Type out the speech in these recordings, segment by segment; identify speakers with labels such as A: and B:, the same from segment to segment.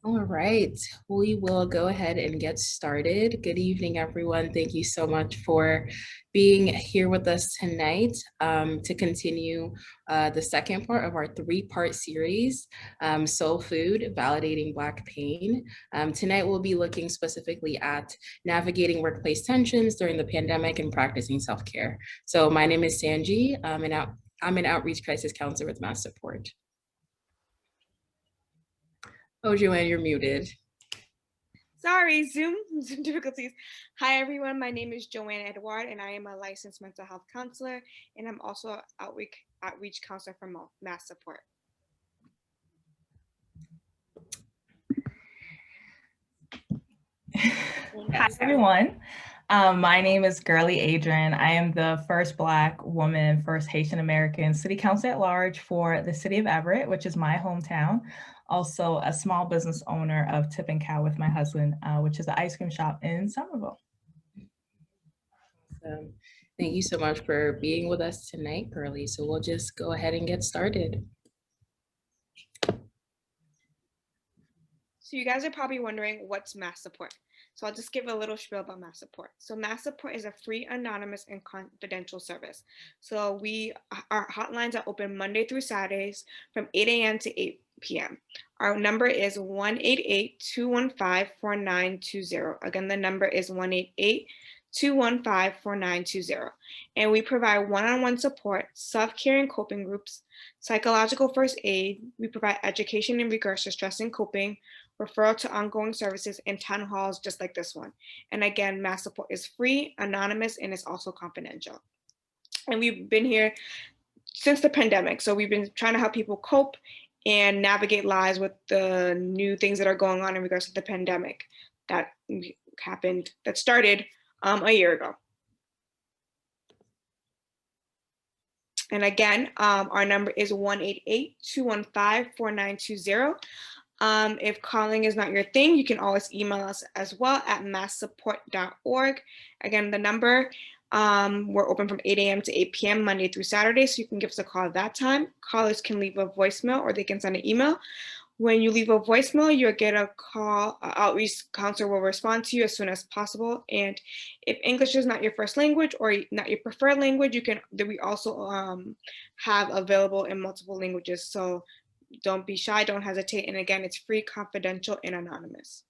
A: All right, we will go ahead and get started. Good evening, everyone. Thank you so much for being here with us tonight to continue the second part of our three-part series, Soul Food, Validating Black Pain. Tonight, we'll be looking specifically at navigating workplace tensions during the pandemic and practicing self-care. So my name is Sanji, I'm an outreach crisis counselor with MassSupport. Oh, Joanne, you're muted.
B: Sorry, Zoom difficulties. Hi, everyone. My name is Joanne Edward, and I am a licensed mental health counselor, and I'm also an outreach counselor from MassSupport.
C: Hi, everyone. My name is Girly Adrian. I am the first Black woman, first Haitian American city council at large for the city of Everett, which is my hometown. Also a small business owner of Tip and Cow with my husband, which is an ice cream shop in Somerville.
A: Thank you so much for being with us tonight, Girly. So we'll just go ahead and get started.
B: So you guys are probably wondering what's MassSupport. So I'll just give a little spiel about MassSupport. So MassSupport is a free, anonymous, and confidential service. So our hotlines are open Monday through Saturdays from 8 a.m. to 8 p.m. Our number is 1-888-215-4920. Again, the number is 1-888-215-4920. And we provide one-on-one support, self-care and coping groups, psychological first aid. We provide education in regards to stress and coping, referral to ongoing services, and town halls just like this one. And again, MassSupport is free, anonymous, and it's also confidential. And we've been here since the pandemic. So we've been trying to help people cope and navigate lives with the new things that are going on in regards to the pandemic that started a year ago. And again, our number is 1-888-215-4920. If calling is not your thing, you can always email us as well at masssupport.org. Again, the number, we're open from 8 a.m. to 8 p.m. Monday through Saturday, so you can give us a call at that time. Callers can leave a voicemail or they can send an email. When you leave a voicemail, you'll get a call. Outreach counselor will respond to you as soon as possible. And if English is not your first language or not your preferred language, we also have available in multiple languages. So don't be shy, don't hesitate. And again, it's free, confidential, and anonymous.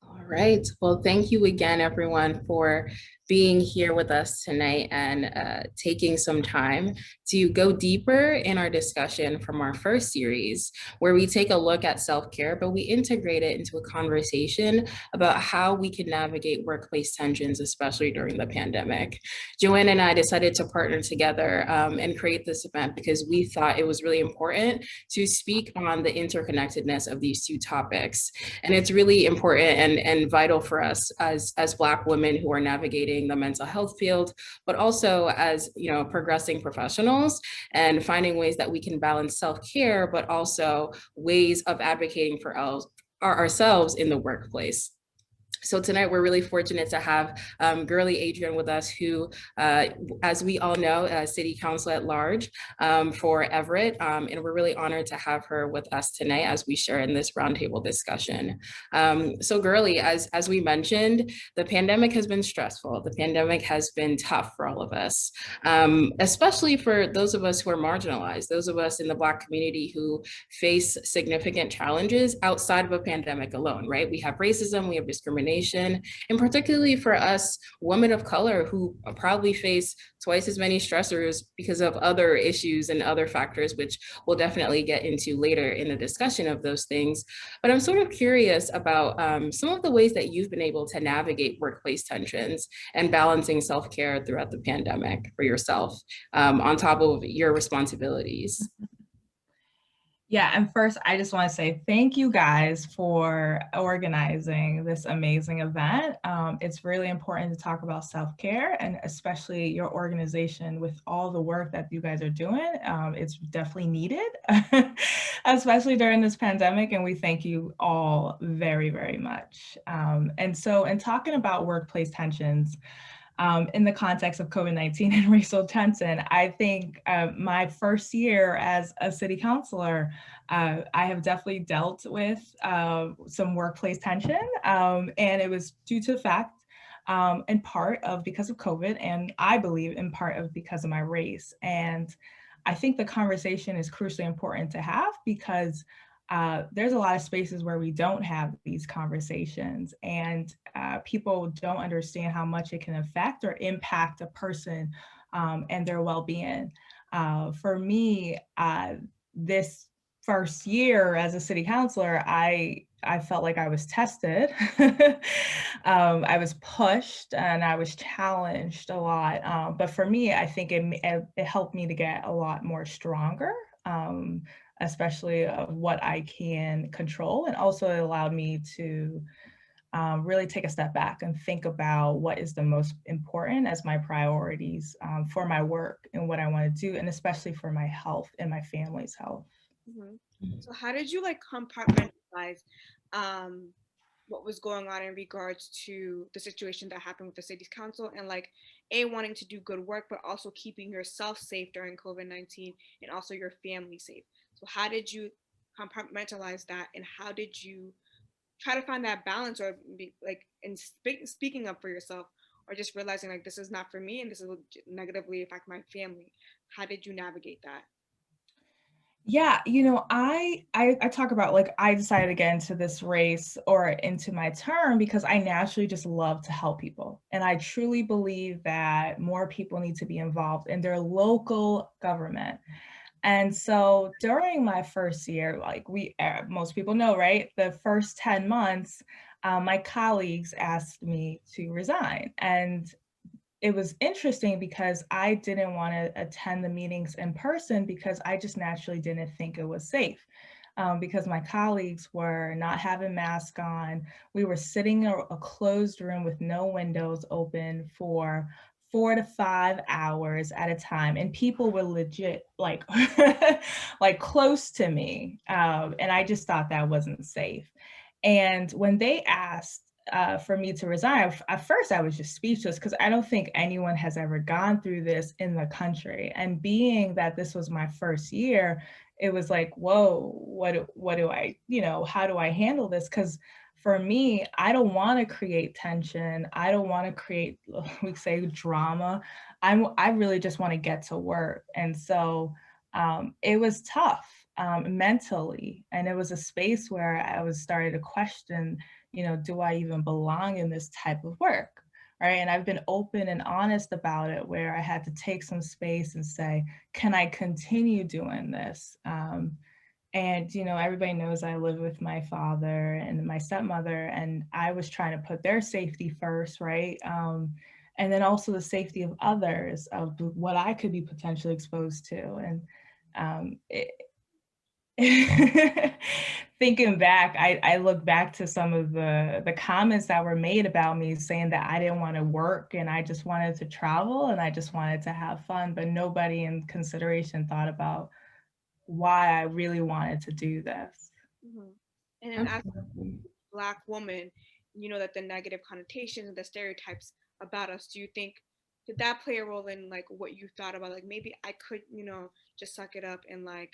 A: All right. Well, thank you again, everyone, for being here with us tonight and taking some time to go deeper in our discussion from our first series, where we take a look at self-care, but we integrate it into a conversation about how we can navigate workplace tensions, especially during the pandemic. Joanne and I decided to partner together and create this event because we thought it was really important to speak on the interconnectedness of these two topics. And it's really important and vital for us as Black women who are navigating the mental health field, but also as progressing professionals and finding ways that we can balance self-care, but also ways of advocating for ourselves in the workplace. So tonight, we're really fortunate to have Girly Adrian with us, who, as we all know, City Council at Large for Everett. And we're really honored to have her with us tonight as we share in this roundtable discussion. So Girly, as we mentioned, the pandemic has been stressful. The pandemic has been tough for all of us, especially for those of us who are marginalized, those of us in the Black community who face significant challenges outside of a pandemic alone, right? We have racism, we have discrimination, and particularly for us women of color who probably face twice as many stressors because of other issues and other factors, which we'll definitely get into later in the discussion of those things. But I'm sort of curious about some of the ways that you've been able to navigate workplace tensions and balancing self-care throughout the pandemic for yourself on top of your responsibilities.
C: Yeah, and first, I just want to say thank you guys for organizing this amazing event. It's really important to talk about self-care, and especially your organization with all the work that you guys are doing. It's definitely needed, especially during this pandemic, and we thank you all very, very much. And so in talking about workplace tensions, in the context of COVID-19 and racial tension. I think my first year as a city councilor, I have definitely dealt with some workplace tension, and it was due to the fact, in part of because of COVID, and I believe in part of because of my race. And I think the conversation is crucially important to have because there's a lot of spaces where we don't have these conversations, and people don't understand how much it can affect or impact a person and their well-being. For me, this first year as a city councilor, I felt like I was tested. I was pushed and I was challenged a lot. But for me, I think it helped me to get a lot more stronger. Especially of what I can control. And also it allowed me to really take a step back and think about what is the most important as my priorities for my work and what I want to do, and especially for my health and my family's health.
B: So how did you like compartmentalize what was going on in regards to the situation that happened with the city's council and like wanting to do good work, but also keeping yourself safe during COVID-19 and also your family safe? So how did you compartmentalize that, and how did you try to find that balance, or be like in speaking up for yourself, or just realizing like this is not for me and this will negatively affect my family? How did you navigate that?
C: Yeah, you know, I talk about like I decided to get into this race or into my term because I naturally just love to help people. And I truly believe that more people need to be involved in their local government. And so during my first year, like most people know, right? The first 10 months, my colleagues asked me to resign. And it was interesting because I didn't want to attend the meetings in person because I just naturally didn't think it was safe. Because my colleagues were not having masks on. We were sitting in a closed room with no windows open for 4 to 5 hours at a time. And people were legit like, like close to me. And I just thought that wasn't safe. And when they asked for me to resign, at first I was just speechless because I don't think anyone has ever gone through this in the country. And being that this was my first year, it was like, whoa, what do I, how do I handle this? Because for me, I don't want to create tension. I don't want to create, we say, drama. I really just want to get to work. And so it was tough mentally. And it was a space where I was starting to question, do I even belong in this type of work? Right. And I've been open and honest about it, where I had to take some space and say, can I continue doing this? And, everybody knows I live with my father and my stepmother, and I was trying to put their safety first, right? And then also the safety of others, of what I could be potentially exposed to. And thinking back, I look back to some of the comments that were made about me, saying that I didn't want to work and I just wanted to travel and I just wanted to have fun, but nobody in consideration thought about why I really wanted to do this.
B: And then as a Black woman, that the negative connotations and the stereotypes about us, do you think, did that play a role in like what you thought about, like maybe I could, just suck it up and like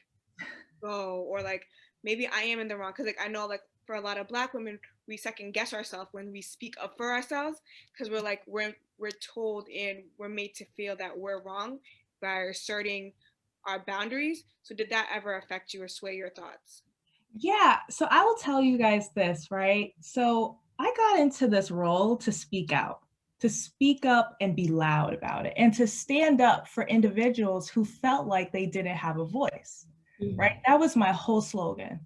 B: go, or like maybe I am in the wrong? Because like I know like for a lot of Black women, we second guess ourselves when we speak up for ourselves, because we're like we're told and we're made to feel that we're wrong by asserting our boundaries. So did that ever affect you or sway your thoughts?
C: Yeah, so I will tell you guys this, right? So I got into this role to speak out, to speak up and be loud about it, and to stand up for individuals who felt like they didn't have a voice, right? That was my whole slogan.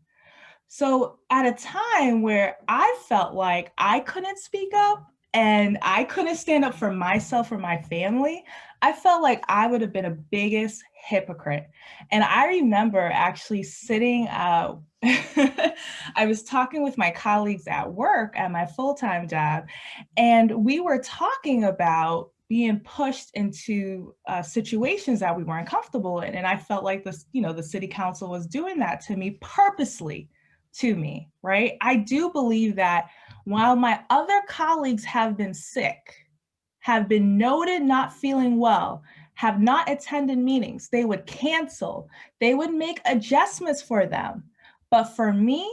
C: So at a time where I felt like I couldn't speak up and I couldn't stand up for myself or my family, I felt like I would have been a biggest hypocrite. And I remember actually sitting out, I was talking with my colleagues at work at my full-time job, and we were talking about being pushed into situations that we weren't comfortable in. And I felt like this, the city council was doing that to me purposely to me, right? I do believe that while my other colleagues have been sick, have been noted not feeling well, have not attended meetings. They would cancel. They would make adjustments for them. But for me,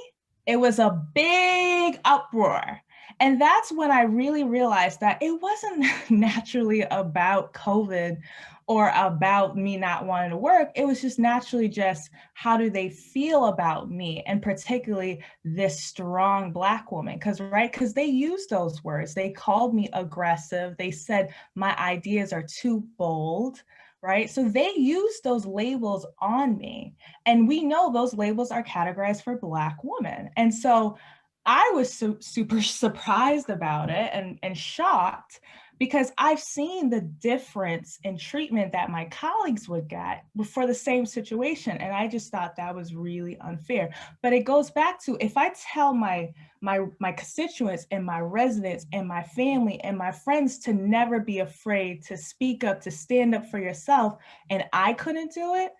C: it was a big uproar. And that's when I really realized that it wasn't naturally about COVID or about me not wanting to work. It was just naturally just how do they feel about me, and particularly this strong Black woman. Because they used those words. They called me aggressive. They said my ideas are too bold, right? So they used those labels on me. And we know those labels are categorized for Black women. And so I was super surprised about it and shocked, because I've seen the difference in treatment that my colleagues would get for the same situation. And I just thought that was really unfair. But it goes back to, if I tell my constituents and my residents and my family and my friends to never be afraid to speak up, to stand up for yourself, and I couldn't do it,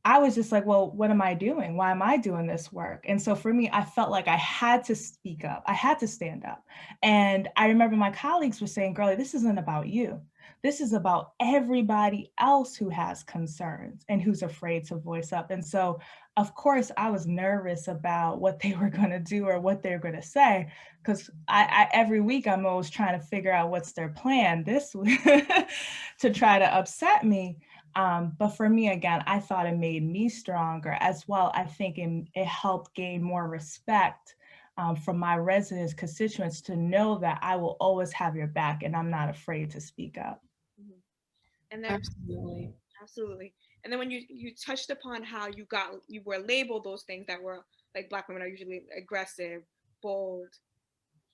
C: I was just like, well, what am I doing? Why am I doing this work? And so for me, I felt like I had to speak up. I had to stand up. And I remember my colleagues were saying, girlie, this isn't about you. This is about everybody else who has concerns and who's afraid to voice up. And so, of course, I was nervous about what they were going to do or what they were going to say, because I every week I'm always trying to figure out what's their plan this week to try to upset me. But for me, again, I thought it made me stronger as well. I think it helped gain more respect from my residents, constituents, to know that I will always have your back and I'm not afraid to speak up.
B: And then absolutely. And then when you touched upon how you were labeled those things that were like Black women are usually aggressive, bold,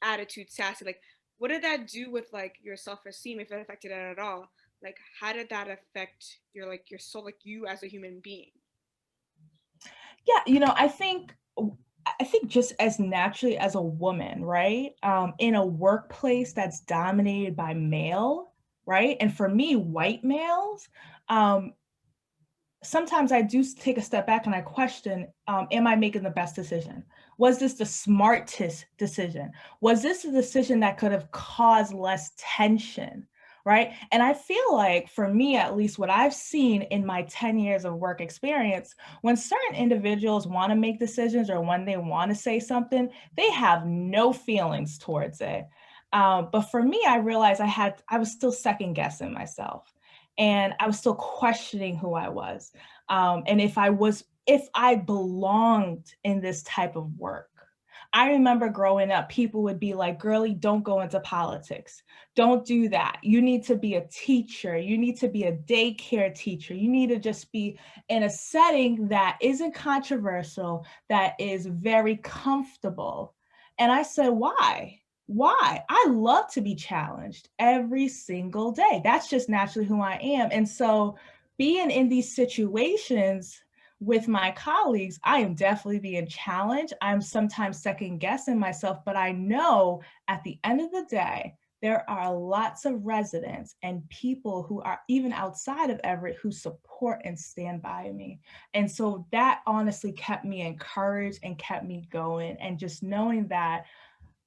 B: attitude, sassy, like what did that do with like your self-esteem, if it affected it at all? Like how did that affect your soul, like you as a human being?
C: Yeah, I think just as naturally as a woman, right? In a workplace that's dominated by male, right? And for me, white males, sometimes I do take a step back and I question, am I making the best decision? Was this the smartest decision? Was this a decision that could have caused less tension? Right. And I feel like for me, at least what I've seen in my 10 years of work experience, when certain individuals want to make decisions or when they want to say something, they have no feelings towards it. But for me, I realized I was still second guessing myself. And I was still questioning who I was. And if I belonged in this type of work. I remember growing up, people would be like, girlie, don't go into politics. Don't do that. You need to be a teacher. You need to be a daycare teacher. You need to just be in a setting that isn't controversial, that is very comfortable. And I said, why? Why? I love to be challenged every single day. That's just naturally who I am. And so being in these situations with my colleagues, I am definitely being challenged. I'm sometimes second guessing myself, but I know at the end of the day, there are lots of residents and people who are even outside of Everett who support and stand by me. And so that honestly kept me encouraged and kept me going. And just knowing that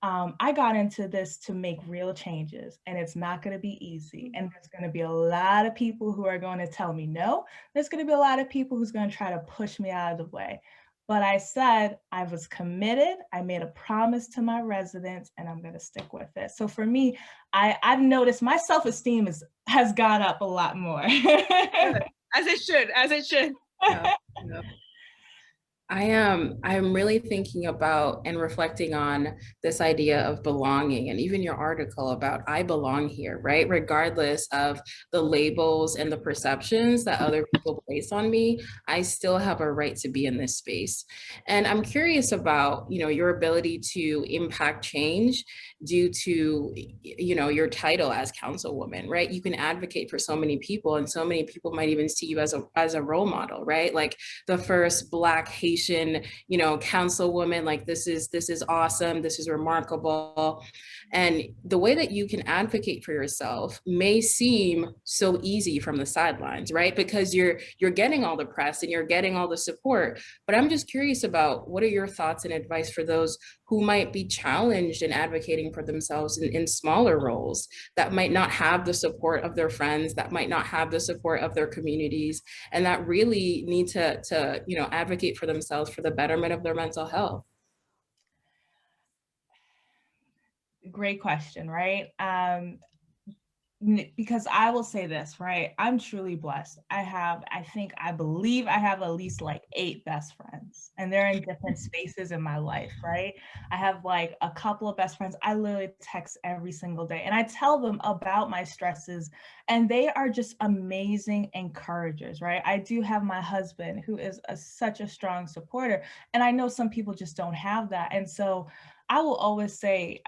C: I got into this to make real changes, and it's not going to be easy. And there's going to be a lot of people who are going to tell me no. There's going to be a lot of people who's going to try to push me out of the way. But I said I was committed. I made a promise to my residents, and I'm going to stick with it. So for me, I've noticed my self-esteem has gone up a lot more.
B: As it should, as it should.
A: Yeah, yeah. I'm really thinking about and reflecting on this idea of belonging, and even your article about I belong here, right? Regardless of the labels and the perceptions that other people place on me, I still have a right to be in this space. And I'm curious about, your ability to impact change due to, your title as councilwoman, right? You can advocate for so many people, and so many people might even see you as a role model, right? Like the first Black Haitian, councilwoman, like this is awesome, this is remarkable. And the way that you can advocate for yourself may seem so easy from the sidelines, right? Because you're getting all the press and you're getting all the support. But I'm just curious about, what are your thoughts and advice for those who might be challenged in advocating for themselves in smaller roles, that might not have the support of their friends, that might not have the support of their communities, and that really need to advocate for themselves for the betterment of their mental health?
C: Great question, right? Because I will say this, right? I'm truly blessed. I believe I have at least like 8 best friends, and they're in different spaces in my life, right? I have like a couple of best friends I literally text every single day, and I tell them about my stresses, and they are just amazing encouragers, right? I do have my husband who is such a strong supporter, and I know some people just don't have that. And so I will always say,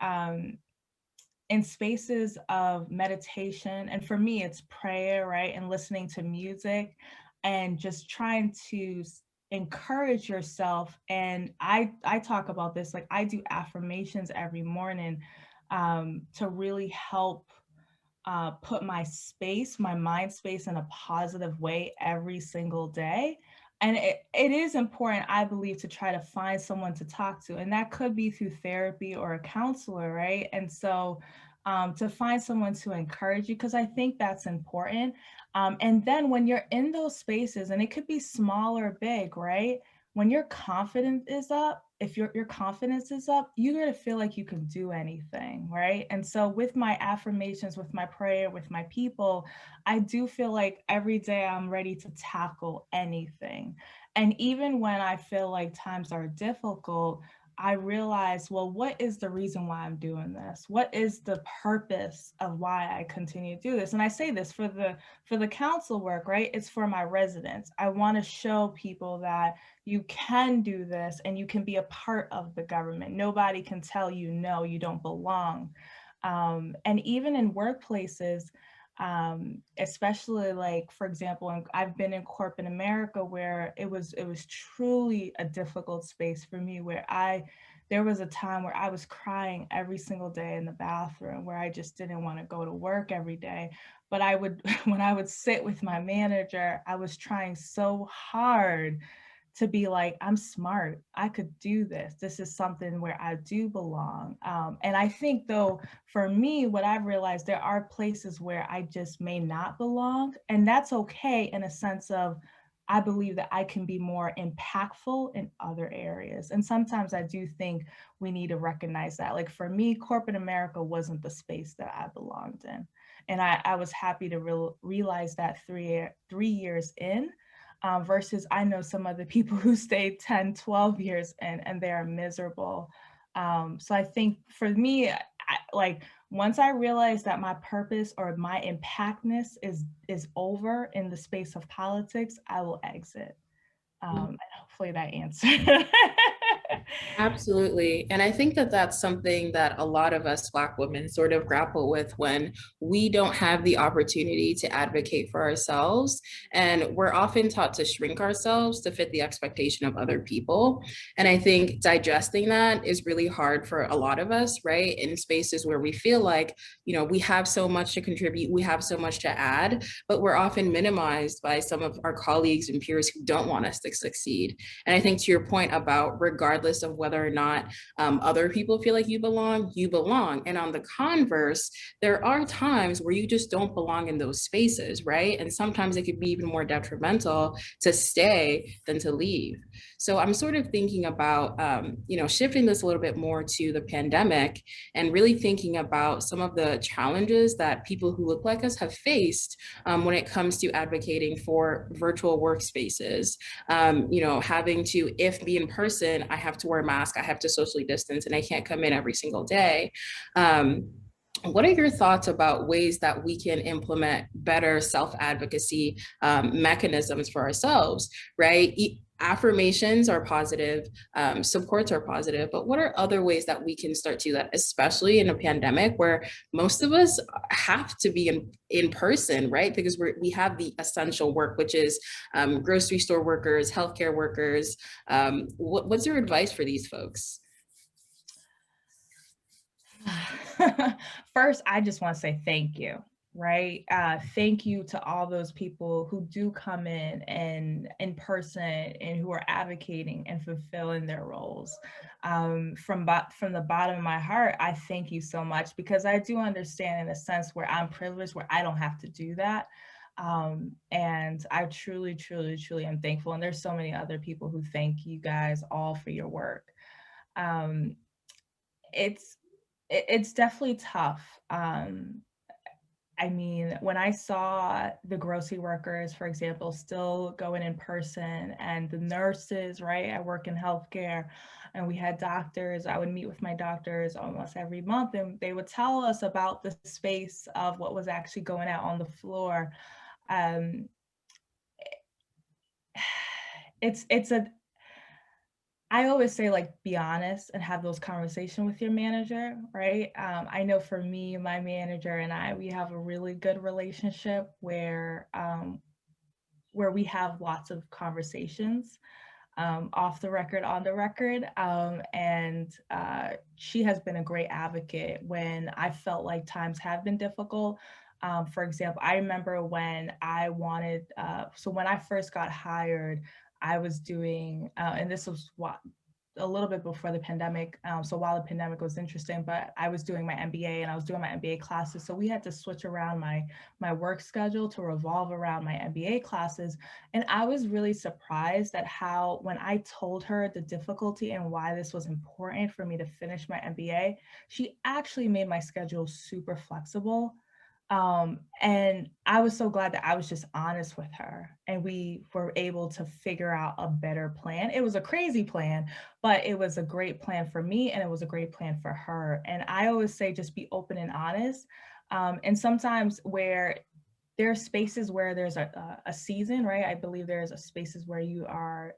C: in spaces of meditation, and for me it's prayer, right, and listening to music and just trying to encourage yourself. And I talk about this, like I do affirmations every morning, to really help put my mind space in a positive way every single day. And it is important, I believe, to try to find someone to talk to. And that could be through therapy or a counselor, right? And so to find someone to encourage you, because I think that's important. And then when you're in those spaces, and it could be small or big, right? When your confidence is up, if your confidence is up, you're going to feel like you can do anything, right? And so with my affirmations, with my prayer, with my people, I do feel like every day I'm ready to tackle anything. And even when I feel like times are difficult, I realize, well, what is the reason why I'm doing this? What is the purpose of why I continue to do this? And I say this for the council work, right? It's for my residents. I want to show people that you can do this and you can be a part of the government. Nobody can tell you, no, you don't belong. And even in workplaces, especially like, for example, I've been in corporate America where it was truly a difficult space for me, where there was a time where I was crying every single day in the bathroom, where I just didn't want to go to work every day. But I would, when I would sit with my manager, I was trying so hard to be like, I'm smart, I could do this. This is something where I do belong. And I think though, for me, what I've realized, there are places where I just may not belong. And that's okay, in a sense of, I believe that I can be more impactful in other areas. And sometimes I do think we need to recognize that. Like for me, corporate America wasn't the space that I belonged in. And I was happy to realize that 3 years in. Versus I know some other people who stayed 10, 12 years and they are miserable. So I think for me, like once I realized that my purpose or my impactness is over in the space of politics, I will exit. And hopefully that answered.
A: Absolutely. And I think that that's something that a lot of us Black women sort of grapple with when we don't have the opportunity to advocate for ourselves. And we're often taught to shrink ourselves to fit the expectation of other people. And I think digesting that is really hard for a lot of us, right? In spaces where we feel like, we have so much to contribute, we have so much to add, but we're often minimized by some of our colleagues and peers who don't want us to succeed. And I think to your point about regardless of whether or not other people feel like you belong, you belong. And on the converse, there are times where you just don't belong in those spaces, right? And sometimes it could be even more detrimental to stay than to leave. So I'm sort of thinking about, shifting this a little bit more to the pandemic and really thinking about some of the challenges that people who look like us have faced when it comes to advocating for virtual workspaces. Having to, if be in person, I have to wear a mask, I have to socially distance, and I can't come in every single day. What are your thoughts about ways that we can implement better self-advocacy mechanisms for ourselves, right? Affirmations are positive, supports are positive, but what are other ways that we can start to do that, especially in a pandemic where most of us have to be in person, right? Because we have the essential work, which is grocery store workers, healthcare workers. What's your advice for these folks?
C: First, I just want to say thank you. right? Thank you to all those people who do come in person and who are advocating and fulfilling their roles. From the bottom of my heart, I thank you so much, because I do understand in a sense where I'm privileged, where I don't have to do that. And I truly, truly, truly am thankful. And there's so many other people who thank you guys all for your work. Um, it's definitely tough. I mean, when I saw the grocery workers, for example, still going in person, and the nurses, right? I work in healthcare, and we had doctors. I would meet with my doctors almost every month, and they would tell us about the space of what was actually going out on the floor. Um, it's a I always say, like, be honest and have those conversations with your manager, right? I know for me, my manager and I, we have a really good relationship where we have lots of conversations, off the record, on the record. And she has been a great advocate when I felt like times have been difficult. For example, I remember when I wanted, so when I first got hired, I was doing, and this was what, a little bit before the pandemic. So while the pandemic was interesting, but I was doing my MBA and I was doing my MBA classes. So we had to switch around my work schedule to revolve around my MBA classes. And I was really surprised at how, when I told her the difficulty and why this was important for me to finish my MBA, she actually made my schedule super flexible. And I was so glad that I was just honest with her and we were able to figure out a better plan. It was a crazy plan, but it was a great plan for me and it was a great plan for her. And I always say, just be open and honest. And sometimes where there are spaces where there's a season, right? I believe there's a spaces where you are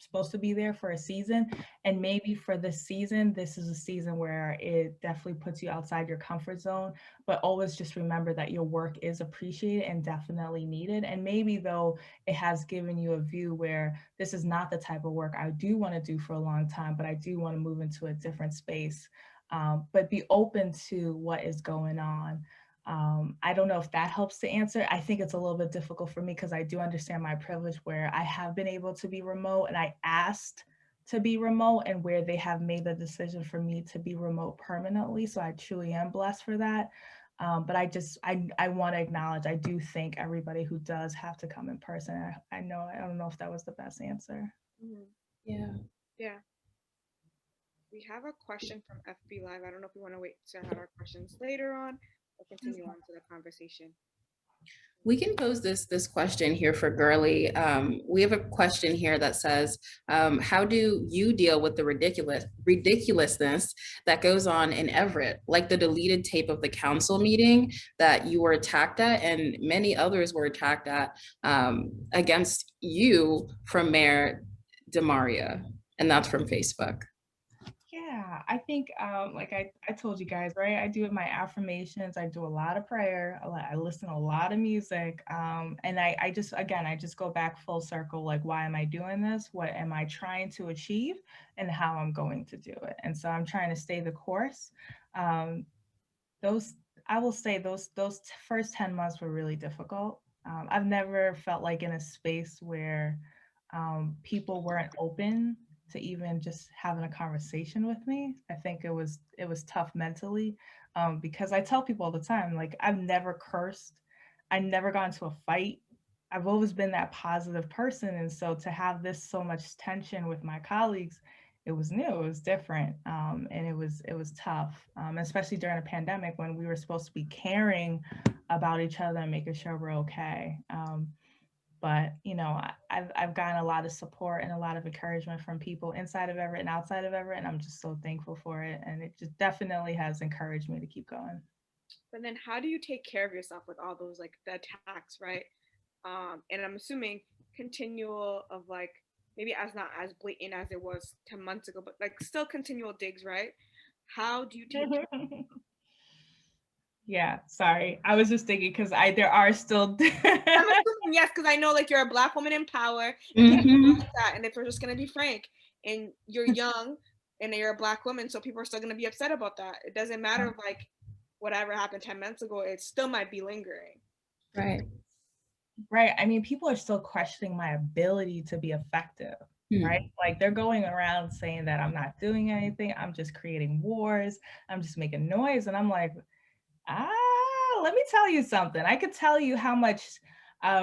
C: supposed to be there for a season, and maybe for this season, this is a season where it definitely puts you outside your comfort zone, but always just remember that your work is appreciated and definitely needed. And maybe though it has given you a view where this is not the type of work I do want to do for a long time, but I do want to move into a different space. But be open to what is going on. I don't know if that helps to answer. I think it's a little bit difficult for me because I do understand my privilege where I have been able to be remote and I asked to be remote, and where they have made the decision for me to be remote permanently. So I truly am blessed for that. But I want to acknowledge, I do thank everybody who does have to come in person. I don't know if that was the best answer.
B: Mhm.
A: Yeah.
B: Yeah. We have a question from FB Live. I don't know if we want to wait to have our questions later on or continue on to the conversation.
A: We can pose this question here for Girly. We have a question here that says, how do you deal with the ridiculousness that goes on in Everett, like the deleted tape of the council meeting that you were attacked at and many others were attacked at, against you from Mayor DeMaria, and that's from Facebook.
C: Yeah, I think like I told you guys, right? I do my affirmations, I do a lot of prayer, I listen to a lot of music. And I just, again, I just go back full circle, like, why am I doing this? What am I trying to achieve and how I'm going to do it? And so I'm trying to stay the course. Um, those, I will say those first 10 months were really difficult. I've never felt like in a space where people weren't open to even just having a conversation with me. I think it was tough mentally, because I tell people all the time, like, I've never cursed, I never got into a fight. I've always been that positive person, and so to have this so much tension with my colleagues, it was new, it was different, and it was tough, especially during a pandemic when we were supposed to be caring about each other and making sure we're okay. But you know, I've gotten a lot of support and a lot of encouragement from people inside of Everett and outside of Everett, and I'm just so thankful for it. And it just definitely has encouraged me to keep going.
B: But then how do you take care of yourself with all those, like, the attacks, right? And I'm assuming continual of, like, maybe as not as blatant as it was 10 months ago, but like still continual digs, right? How do you take care?
C: Yeah, sorry. I was just thinking because I there are still
B: I'm assuming yes, because I know, like, you're a Black woman in power and people
A: Mhm.
B: like that. And if we're just gonna be frank, and you're young and you're a Black woman, so people are still gonna be upset about that. It doesn't matter, like, whatever happened 10 months ago, it still might be lingering.
A: Right.
C: Right. I mean, people are still questioning my ability to be effective, right? Like they're going around saying that I'm not doing anything. I'm just creating wars. I'm just making noise. And I'm like, let me tell you something. I could tell you how much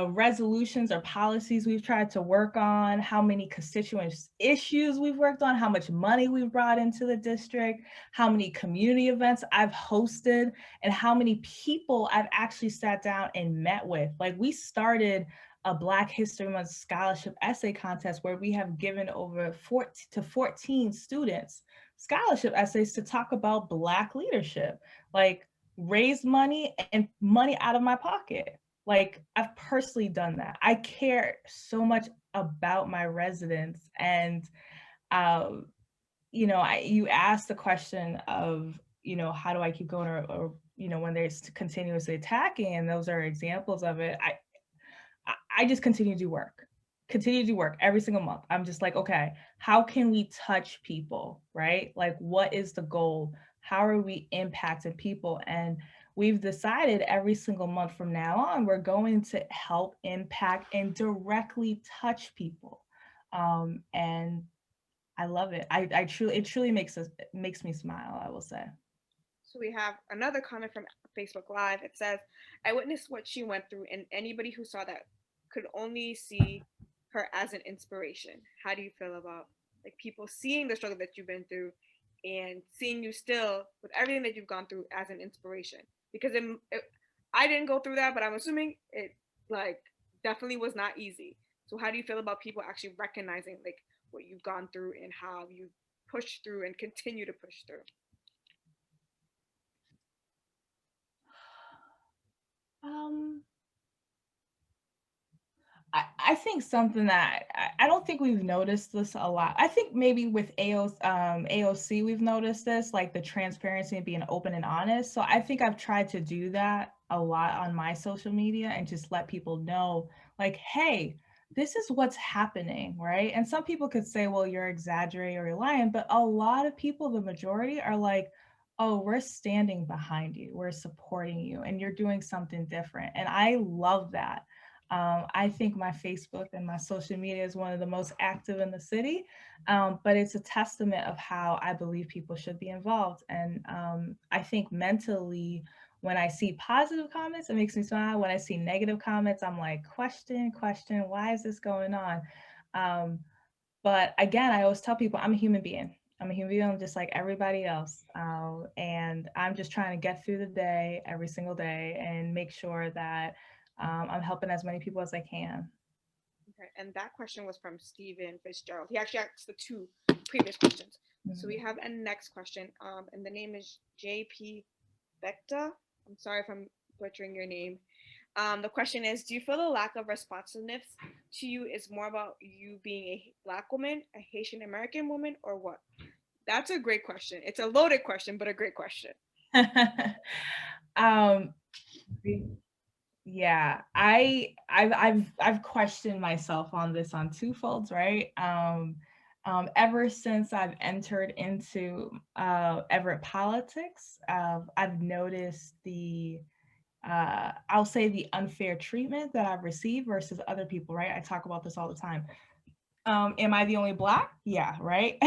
C: resolutions or policies we've tried to work on, how many constituent issues we've worked on, how much money we've brought into the district, how many community events I've hosted, and how many people I've actually sat down and met with. Like we started a Black History Month scholarship essay contest where we have given over 14 students scholarship essays to talk about Black leadership. Like raise money and money out of my pocket. Like I've personally done that. I care so much about my residents. And, you know, you asked the question of, you know, how do I keep going or you know, when there's continuously attacking, and those are examples of it. I just continue to do work every single month. I'm just like, okay, how can we touch people, right? Like, what is the goal? How are we impacting people? And we've decided every single month from now on, we're going to help impact and directly touch people. And I love it. It truly makes me smile, I will say.
B: So we have another comment from Facebook Live. It says, I witnessed what she went through, and anybody who saw that could only see her as an inspiration. How do you feel about like people seeing the struggle that you've been through and seeing you still with everything that you've gone through as an inspiration? Because I didn't go through that, but I'm assuming it like definitely was not easy. So how do you feel about people actually recognizing like what you've gone through and how you pushed through and continue to push through?
C: I think something that I don't think we've noticed this a lot. I think maybe with AOC, we've noticed this, like the transparency and being open and honest. So I think I've tried to do that a lot on my social media and just let people know, like, hey, this is what's happening, right? And some people could say, well, you're exaggerating or you're lying, but a lot of people, the majority, are like, oh, we're standing behind you, we're supporting you, and you're doing something different. And I love that. I think my Facebook and my social media is one of the most active in the city, but it's a testament of how I believe people should be involved. And I think mentally, when I see positive comments, it makes me smile. When I see negative comments, I'm like, question, why is this going on? But again, I always tell people I'm a human being. I'm a human being just like everybody else. And I'm just trying to get through the day every single day and make sure that I'm helping as many people as I can.
B: Okay, and that question was from Stephen Fitzgerald. He actually asked the two previous questions. Mm-hmm. So we have a next question, and the name is JP Becta. I'm sorry if I'm butchering your name. The question is, do you feel the lack of responsiveness to you is more about you being a Black woman, a Haitian American woman, or what? That's a great question. It's a loaded question, but a great question.
C: Yeah, I've questioned myself on this on two folds, right? Ever since I've entered into Everett politics, I've noticed I'll say the unfair treatment that I've received versus other people, right? I talk about this all the time. Am I the only Black? Yeah, right?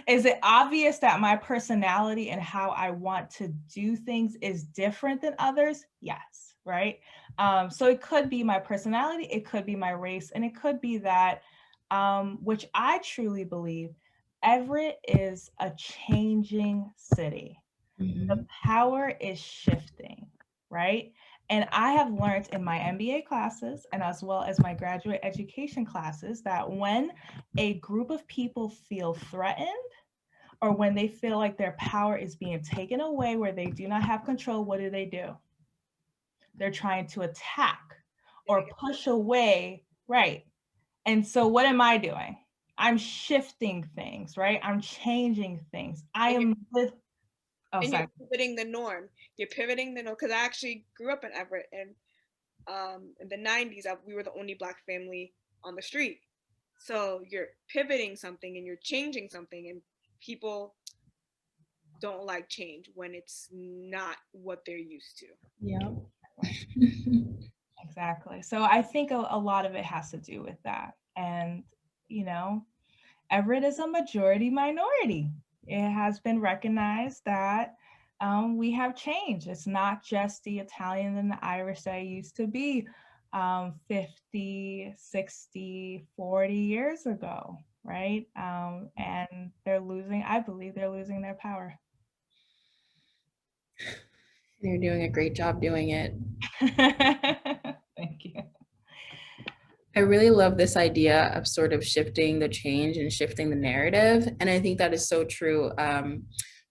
C: Is it obvious that my personality and how I want to do things is different than others? Yes, right? So it could be my personality, it could be my race, and it could be that, which I truly believe, Everett is a changing city. Mm-hmm. The power is shifting, right? And I have learned in my MBA classes and as well as my graduate education classes that when a group of people feel threatened or when they feel like their power is being taken away where they do not have control, what do? They're trying to attack or push away, right? And so what am I doing? I'm shifting things, right? I'm changing things.
B: You're pivoting the norm. You're pivoting the norm, because I actually grew up in Everett, and in the 90s, we were the only Black family on the street. So you're pivoting something and you're changing something, and people don't like change when it's not what they're used to.
A: Yeah.
C: Exactly. So I think a lot of it has to do with that. And, Everett is a majority minority. It has been recognized that we have changed. It's not just the Italian and the Irish that it used to be 50, 60, 40 years ago, right? And I believe they're losing their power.
A: You're doing a great job doing it.
C: Thank you.
A: I really love this idea of sort of shifting the change and shifting the narrative. And I think that is so true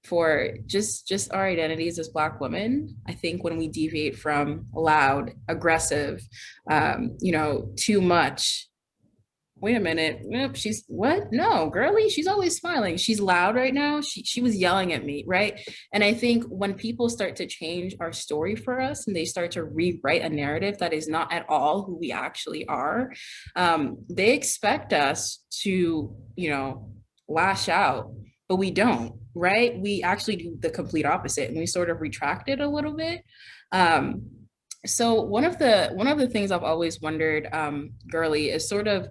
A: for just our identities as Black women. I think when we deviate from loud, aggressive, too much, wait a minute, nope, she's what? No, girly, she's always smiling. She's loud right now. She was yelling at me, right? And I think when people start to change our story for us and they start to rewrite a narrative that is not at all who we actually are, they expect us to, lash out, but we don't, right? We actually do the complete opposite, and we sort of retract it a little bit. So one of the things I've always wondered, Girly, is sort of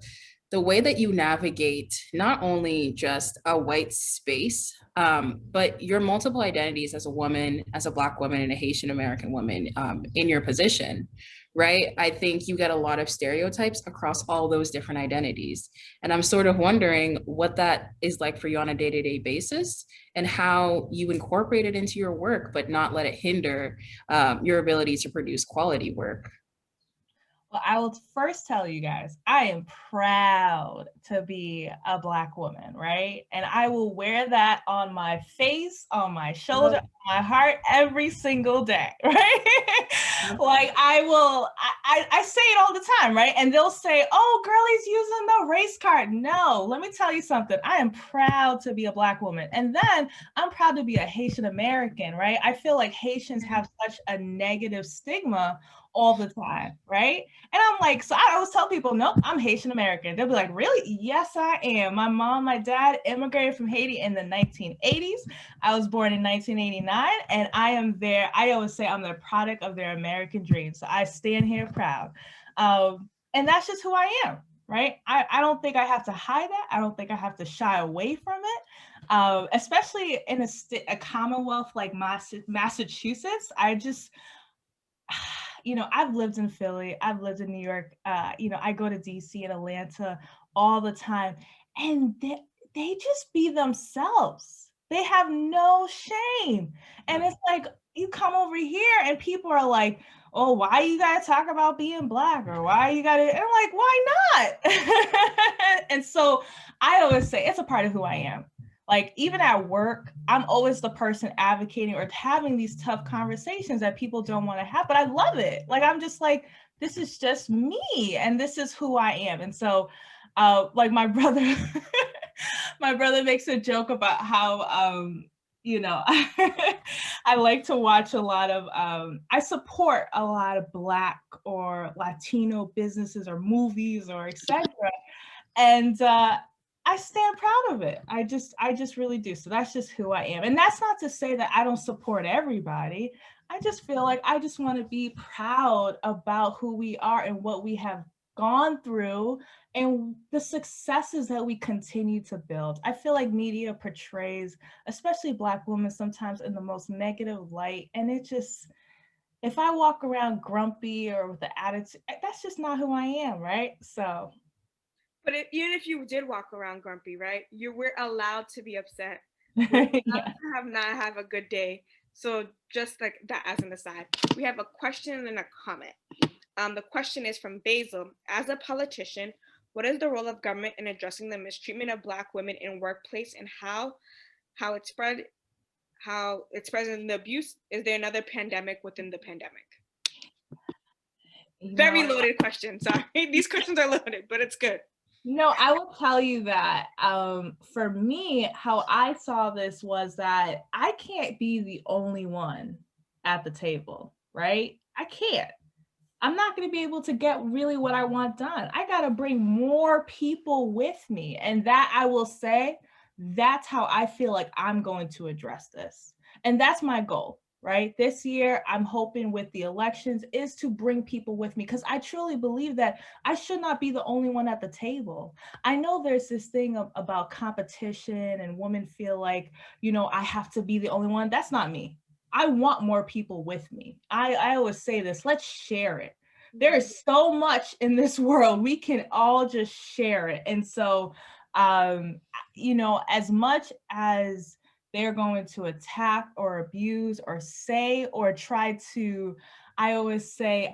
A: the way that you navigate not only just a white space, but your multiple identities as a woman, as a Black woman, and a Haitian American woman in your position, right? I think you get a lot of stereotypes across all those different identities. And I'm sort of wondering what that is like for you on a day-to-day basis and how you incorporate it into your work, but not let it hinder your ability to produce quality work.
C: Well, I will first tell you guys, I am proud to be a Black woman, right? And I will wear that on my face, on my shoulder, on my heart every single day, right? Like I say it all the time, right? And they'll say, oh, Girly's using the race card. No, let me tell you something. I am proud to be a Black woman. And then I'm proud to be a Haitian American, right? I feel like Haitians have such a negative stigma all the time, right? And I'm like, so I always tell people, nope, I'm Haitian American. They'll be like, really? Yes, I am. My mom, my dad immigrated from Haiti in the 1980s. I was born in 1989, and I am there. I always say I'm the product of their American dream. So I stand here proud. And that's just who I am, right? I don't think I have to hide that. I don't think I have to shy away from it. Especially in a commonwealth like Massachusetts, I've lived in Philly, I've lived in New York, I go to DC and Atlanta all the time, and they just be themselves. They have no shame. And it's like, you come over here and people are like, oh, why you gotta talk about being Black, or why you gotta, and I'm like, why not? And so I always say it's a part of who I am. Like, even at work, I'm always the person advocating or having these tough conversations that people don't want to have, but I love it. Like, I'm just like, this is just me, and this is who I am. And so, like my brother, my brother makes a joke about how, I like to watch a lot of, I support a lot of Black or Latino businesses or movies or etc. And I stand proud of it. I just really do. So that's just who I am. And that's not to say that I don't support everybody. I just feel like I just want to be proud about who we are and what we have gone through and the successes that we continue to build. I feel like media portrays, especially Black women, sometimes in the most negative light. And it just, if I walk around grumpy or with the attitude, that's just not who I am, right? So.
B: But even if you did walk around grumpy, right, we're allowed to be upset. We're allowed to not have a good day. So just like that as an aside, we have a question and a comment. The question is from Basil. As a politician, what is the role of government in addressing the mistreatment of Black women in workplace, and how it spreads in the abuse? Is there another pandemic within the pandemic? Very loaded question. Sorry, these questions are loaded, but it's good.
C: No, I will tell you that for me, how I saw this was that I can't be the only one at the table, right? I can't. I'm not going to be able to get really what I want done. I got to bring more people with me. And that, I will say, That's how I feel like I'm going to address this. And that's my goal, right? This year, I'm hoping with the elections is to bring people with me, because I truly believe that I should not be the only one at the table. I know there's this thing about competition and women feel like, I have to be the only one. That's not me. I want more people with me. I always say this, let's share it. There is so much in this world. We can all just share it. And so, as much as they're going to attack or abuse or say or try to, I always say,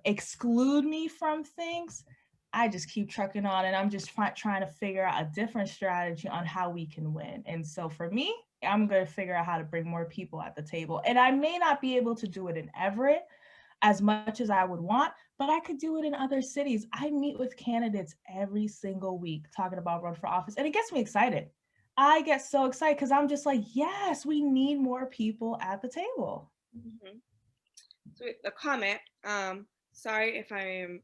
C: exclude me from things, I just keep trucking on, and I'm just trying to figure out a different strategy on how we can win. And so for me, I'm going to figure out how to bring more people at the table. And I may not be able to do it in Everett as much as I would want, but I could do it in other cities. I meet with candidates every single week talking about run for office, and it gets me excited. I get so excited because I'm just like, yes, we need more people at the table.
B: Mm-hmm. So a comment, sorry if I am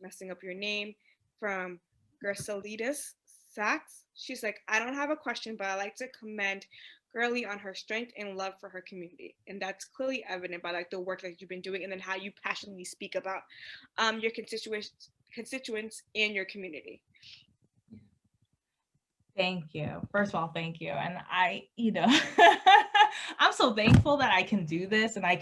B: messing up your name, from Gersalides Sachs. She's like, I don't have a question, but I like to commend Girly on her strength and love for her community. And that's clearly evident by like the work that you've been doing and then how you passionately speak about your constituents and your community.
C: Thank you. First of all, thank you. And I, I'm so thankful that I can do this, and I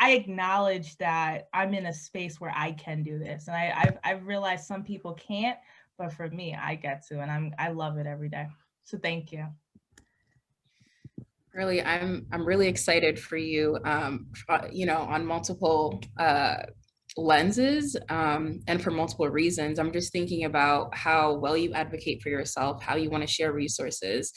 C: acknowledge that I'm in a space where I can do this. And I've realized some people can't, but for me, I get to, and I love it every day. So thank you.
A: Really, I'm really excited for you, on multiple lenses, and for multiple reasons. I'm just thinking about how well you advocate for yourself, how you want to share resources,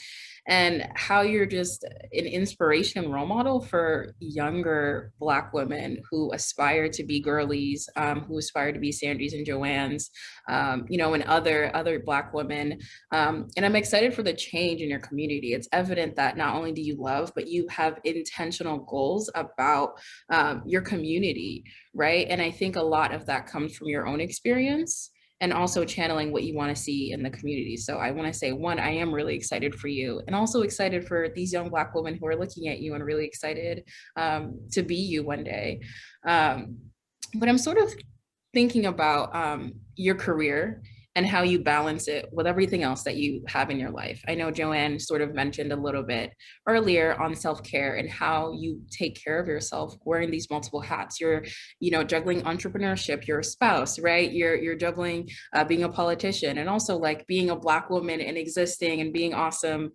A: and how you're just an inspiration and role model for younger Black women who aspire to be girlies, who aspire to be Sandries and Joannes, and other Black women. And I'm excited for the change in your community. It's evident that not only do you love, but you have intentional goals about your community, right? And I think a lot of that comes from your own experience and also channeling what you want to see in the community. So I want to say, one, I am really excited for you, and also excited for these young Black women who are looking at you and really excited to be you one day. But I'm sort of thinking about your career and how you balance it with everything else that you have in your life. I know Joanne sort of mentioned a little bit earlier on self-care and how you take care of yourself wearing these multiple hats. You're, juggling entrepreneurship, you're a spouse, right? You're juggling being a politician, and also like being a Black woman and existing and being awesome.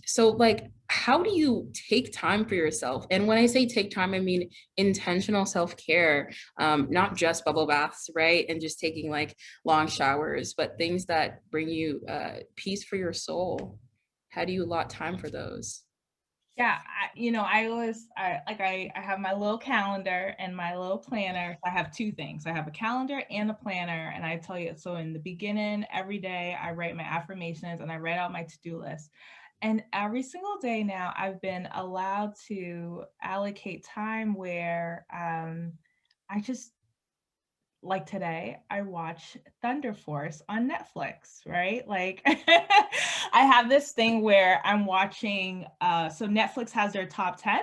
A: So like, how do you take time for yourself? And when I say take time, I mean intentional self-care, not just bubble baths, right? And just taking like long showers, but things that bring you peace for your soul. How do you allot time for those?
C: Yeah, I have my little calendar and my little planner. I have two things. I have a calendar and a planner, and I tell you, so in the beginning, every day I write my affirmations and I write out my to-do list. And every single day now, I've been allowed to allocate time where I just, like today, I watch Thunder Force on Netflix, right? Like I have this thing where I'm watching, so Netflix has their top 10.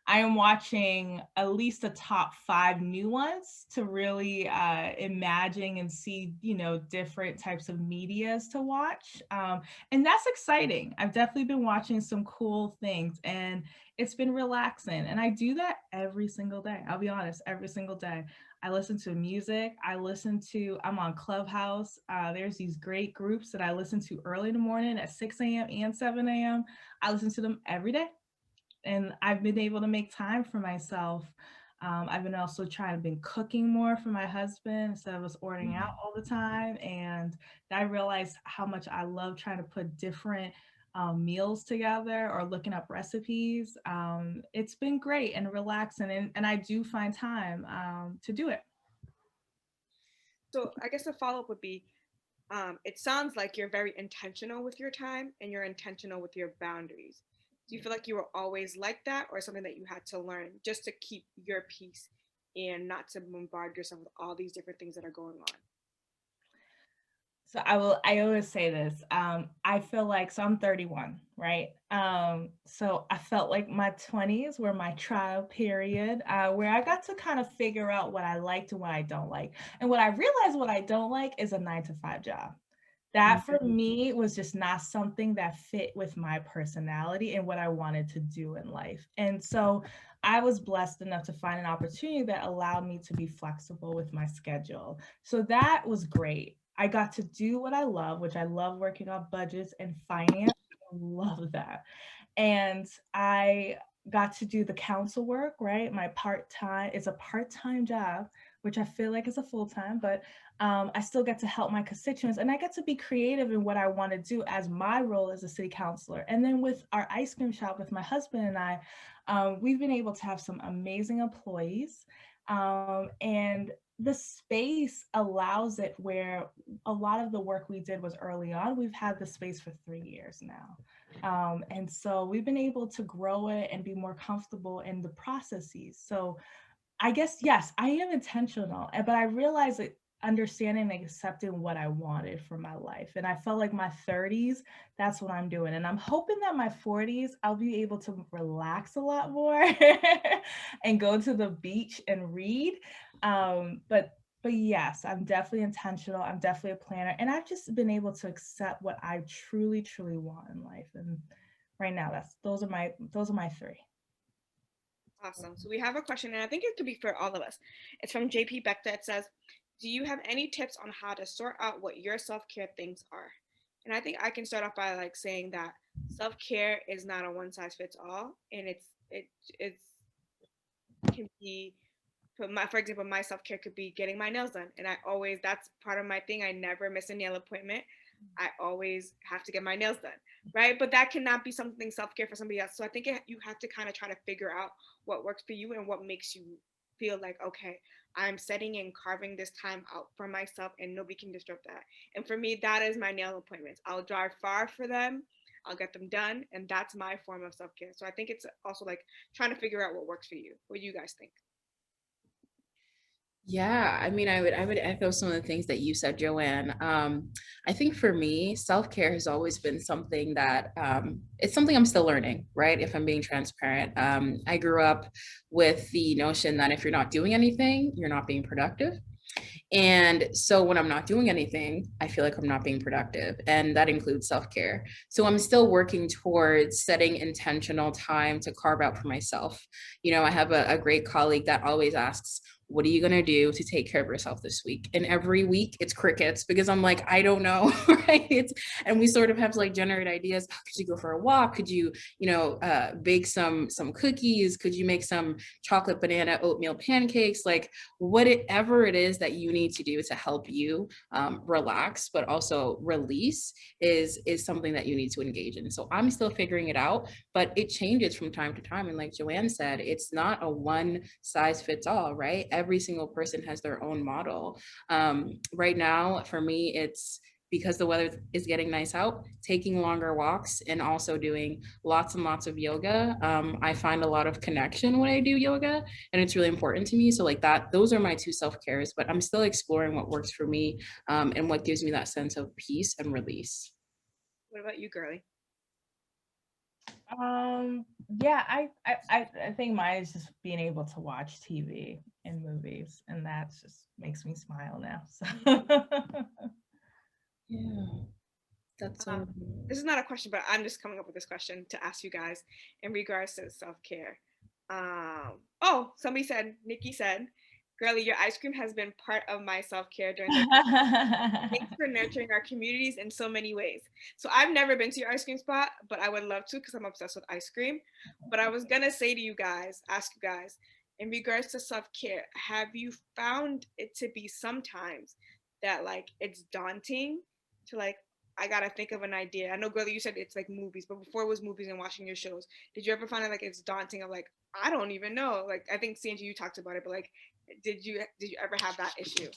C: I am watching at least the top 5 new ones to really imagine and see, different types of medias to watch. And that's exciting. I've definitely been watching some cool things, and it's been relaxing. And I do that every single day. I'll be honest, every single day. I listen to music. I'm on Clubhouse. There's these great groups that I listen to early in the morning at 6 a.m. and 7 a.m. I listen to them every day. And I've been able to make time for myself. I've been also been cooking more for my husband instead of us ordering out all the time. And I realized how much I love trying to put different meals together or looking up recipes. It's been great and relaxing, and I do find time to do it.
B: So I guess the follow-up would be, it sounds like you're very intentional with your time and you're intentional with your boundaries. Do you feel like you were always like that, or something that you had to learn just to keep your peace and not to bombard yourself with all these different things that are going on?
C: So I always say this, I feel like, so I'm 31, right? So I felt like my 20s were my trial period, where I got to kind of figure out what I liked and what I don't like. And what I realized what I don't like is a 9 to 5 job. That for me was just not something that fit with my personality and what I wanted to do in life. And so I was blessed enough to find an opportunity that allowed me to be flexible with my schedule. So that was great. I got to do what I love, which I love working on budgets and finance. I love that. And I got to do the council work, right? My part-time, it's a part-time job, which I feel like is a full-time, but I still get to help my constituents, and I get to be creative in what I want to do as my role as a city councilor. And then with our ice cream shop, with my husband and I, we've been able to have some amazing employees. And the space allows it where a lot of the work we did was early on. We've had the space for 3 years now. And so we've been able to grow it and be more comfortable in the processes. So I guess, yes, I am intentional, but I realized that understanding and accepting what I wanted for my life. And I felt like my 30s, that's what I'm doing. And I'm hoping that my 40s, I'll be able to relax a lot more and go to the beach and read. But yes, I'm definitely intentional. I'm definitely a planner. And I've just been able to accept what I truly, truly want in life. And right now, those are my three.
B: Awesome. So we have a question, and I think it could be for all of us. It's from JP Becta. It says, do you have any tips on how to sort out what your self-care things are? And I think I can start off by like saying that self-care is not a one size fits all, and it's can be, for example, my self-care could be getting my nails done, and that's part of my thing. I never miss a nail appointment. I always have to get my nails done, right? But that cannot be something self-care for somebody else. So I think you have to kind of try to figure out what works for you and what makes you feel like, okay, I'm setting and carving this time out for myself and nobody can disrupt that. And for me, that is my nail appointments. I'll drive far for them, I'll get them done, and that's my form of self-care. So I think it's also like trying to figure out what works for you. What do you guys think?
A: Yeah, I mean, I would echo some of the things that you said, Joanne. I think for me, self-care has always been something that it's something I'm still learning, right? If I'm being transparent. I grew up with the notion that if you're not doing anything, you're not being productive. And so when I'm not doing anything, I feel like I'm not being productive. And that includes self-care. So I'm still working towards setting intentional time to carve out for myself. You know, I have a great colleague that always asks, what are you going to do to take care of yourself this week? And every week it's crickets because I'm like, I don't know. Right. And we sort of have to like generate ideas. Could you go for a walk? Could you, bake some cookies? Could you make some chocolate banana oatmeal pancakes? Like whatever it is that you need to do to help you relax, but also release is something that you need to engage in. So I'm still figuring it out, but it changes from time to time. And like Joanne said, it's not a one size fits all, right? Every single person has their own model. Right now, for me, it's because the weather is getting nice out, taking longer walks and also doing lots and lots of yoga. I find a lot of connection when I do yoga and it's really important to me. So like that, those are my two self-cares, but I'm still exploring what works for me and what gives me that sense of peace and release.
B: What about you, girly?
C: Yeah, I think mine is just being able to watch TV and movies, and that just makes me smile now. So
A: Yeah, that's
B: This is not a question, but I'm just coming up with this question to ask you guys in regards to self-care. Somebody said, Nikki said, girly, your ice cream has been part of my self-care during the thanks for nurturing our communities in so many ways. So I've never been to your ice cream spot, but I would love to because I'm obsessed with ice cream. But I was gonna say to you guys, ask you guys, in regards to self-care, have you found it to be sometimes that like it's daunting to like, I gotta think of an idea. I know, girl, you said it's like movies, but before it was movies and watching your shows, did you ever find it like it's daunting of like, I don't even know? Like I think Sanji, you talked about it, but like did you ever have that issue?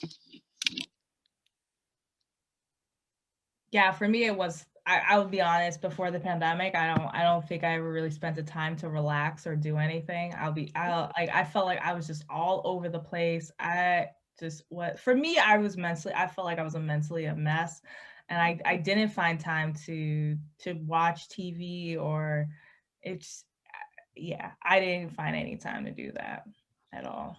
C: Yeah, for me it was, I will be honest, before the pandemic, I don't think I ever really spent the time to relax or do anything. I felt like I was just all over the place. just what, for me, I felt like I was mentally a mess. And I didn't find time to watch TV or it's, yeah, I didn't find any time to do that at all.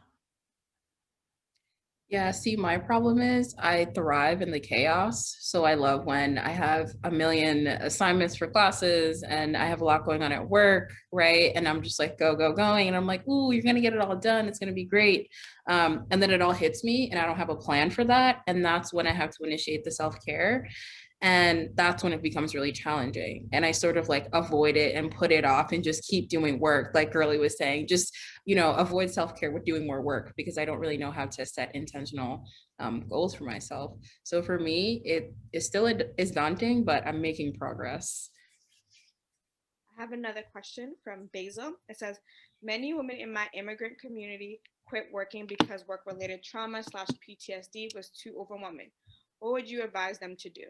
A: Yeah, see, my problem is I thrive in the chaos. So I love when I have a million assignments for classes and I have a lot going on at work, right? And I'm just like, go, go, going. And I'm like, ooh, you're going to get it all done. It's going to be great. And then it all hits me and I don't have a plan for that. And that's when I have to initiate the self-care. And that's when it becomes really challenging. And I sort of like avoid it and put it off and just keep doing work. Like Girly was saying, just, avoid self-care with doing more work because I don't really know how to set intentional goals for myself. So for me, it is daunting, but I'm making progress.
B: I have another question from Basil. It says, many women in my immigrant community quit working because work-related trauma / PTSD was too overwhelming. What would you advise them to do?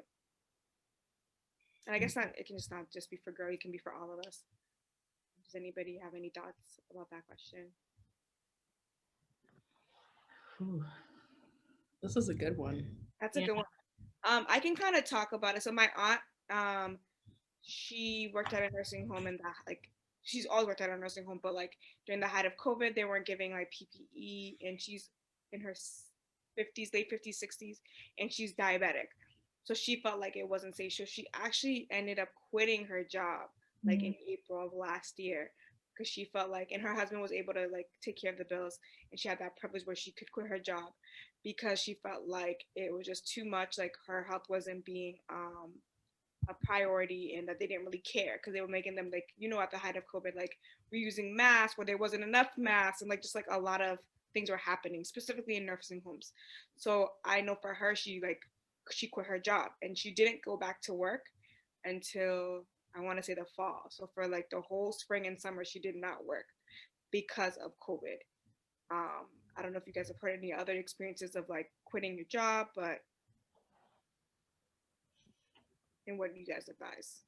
B: And I guess not, it can just not just be for girl, it can be for all of us. Does anybody have any thoughts about that question?
A: Whew. This is a good one.
B: That's a good one. I can kind of talk about it. So my aunt, she worked at a nursing home and that like she's always worked at a nursing home, but like during the height of COVID, they weren't giving like PPE, and she's in her 50s, late 50s, 60s, and she's diabetic. So she felt like it wasn't safe. So she actually ended up quitting her job like in April of last year because she felt like, and her husband was able to like take care of the bills, and she had that privilege where she could quit her job because she felt like it was just too much. Like her health wasn't being a priority and that they didn't really care because they were making them like, at the height of COVID, like reusing masks where there wasn't enough masks and like just like a lot of things were happening specifically in nursing homes. So I know for her, she quit her job and she didn't go back to work until I want to say the fall. So for like the whole spring and summer, she did not work because of COVID. I don't know if you guys have heard any other experiences of like quitting your job, but and what do you guys advise?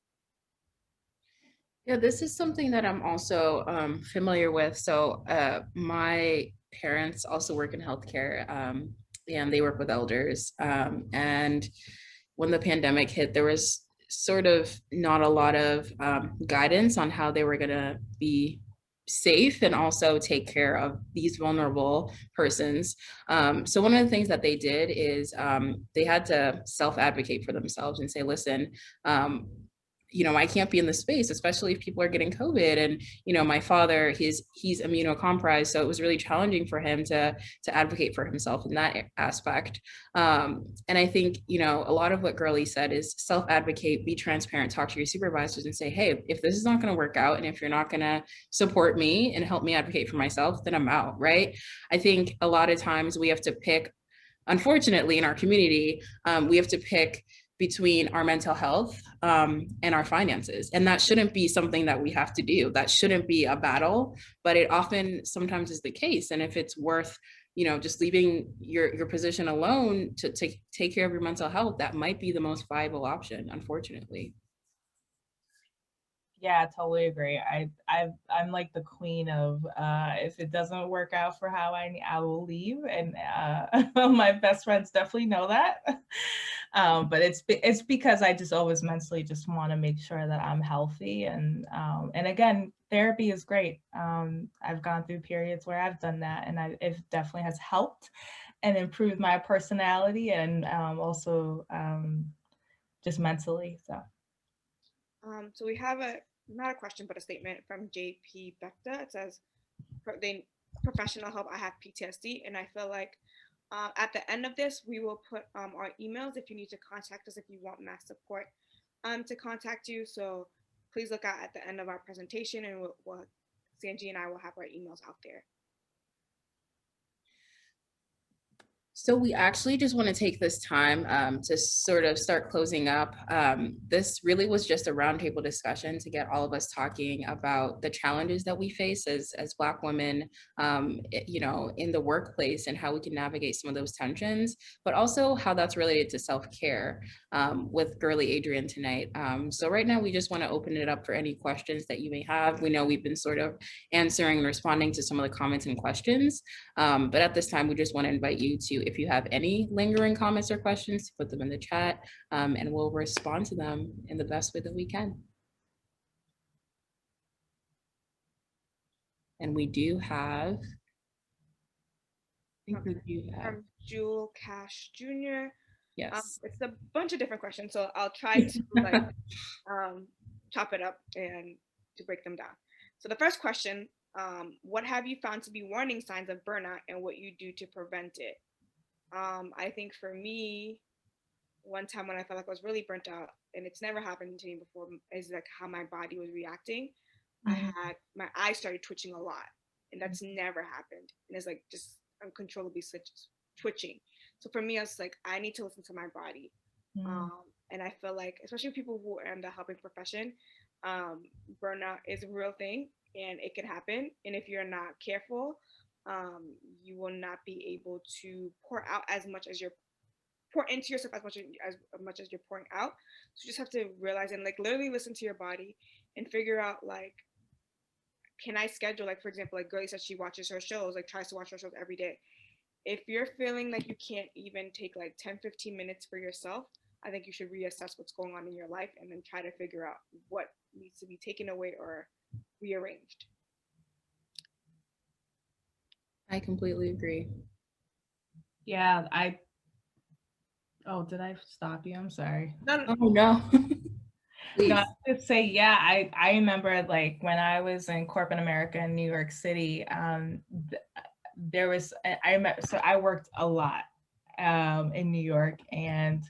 A: Yeah, this is something that I'm also familiar with. So my parents also work in healthcare and they work with elders. And when the pandemic hit, there was sort of not a lot of guidance on how they were going to be safe and also take care of these vulnerable persons. So one of the things that they did is they had to self-advocate for themselves and say, listen, I can't be in this space, especially if people are getting COVID. And, my father, he's immunocompromised. So it was really challenging for him to advocate for himself in that aspect. And I think, a lot of what Girly said is self-advocate, be transparent, talk to your supervisors and say, hey, if this is not going to work out and if you're not going to support me and help me advocate for myself, then I'm out, right? I think a lot of times we have to pick, unfortunately, in our community, we have to pick between our mental health and our finances. And that shouldn't be something that we have to do. That shouldn't be a battle, but it often sometimes is the case. And if it's worth, just leaving your position alone to take care of your mental health, that might be the most viable option, unfortunately.
C: Yeah, I totally agree. I'm like the queen of if it doesn't work out for how I will leave, and my best friends definitely know that. But it's because I just always mentally just want to make sure that I'm healthy, and again, therapy is great. I've gone through periods where I've done that, and it definitely has helped and improved my personality and also just mentally.
B: So we have not a question, but a statement from JP Becta. It says, professional help, I have PTSD. And I feel like at the end of this, we will put our emails if you need to contact us, if you want MassSupport to contact you. So please look out at the end of our presentation and Sanji and I will have our emails out there.
A: So we actually just want to take this time to sort of start closing up. This really was just a roundtable discussion to get all of us talking about the challenges that we face as Black women, in the workplace and how we can navigate some of those tensions, but also how that's related to self-care with Girly Adrian tonight. So right now we just want to open it up for any questions that you may have. We know we've been sort of answering and responding to some of the comments and questions, but at this time we just want to invite you to, if you have any lingering comments or questions, to put them in the chat, and we'll respond to them in the best way that we can. And we do have, I think we do have,
B: From Jewel Cash Jr.
A: yes.
B: It's a bunch of different questions, so I'll try to like chop it up and to break them down. So the first question, what have you found to be warning signs of burnout and what you do to prevent it? I think for me, one time when I felt like I was really burnt out, and it's never happened to me before, is like how my body was reacting. I had my eyes started twitching a lot, and that's never happened. And it's like just uncontrollably twitching. So for me, I was like, I need to listen to my body. And I feel like, especially people who are in the helping profession, burnout is a real thing and it can happen. And if you're not careful, you will not be able to pour out as much as you're pour into yourself as much as you're pouring out. So you just have to realize and like literally listen to your body and figure out like, can I schedule, like for example, like Girlie said she watches her shows, like tries to watch her shows every day. If you're feeling like you can't even take like 10-15 minutes for yourself, I think you should reassess what's going on in your life and then try to figure out what needs to be taken away or rearranged.
A: I completely agree.
C: Yeah, oh, did I stop you? I'm sorry.
B: No.
A: Oh no. Please.
C: No, I would say, yeah, I remember like when I was in corporate America in New York City, there was, so I worked a lot in New York, and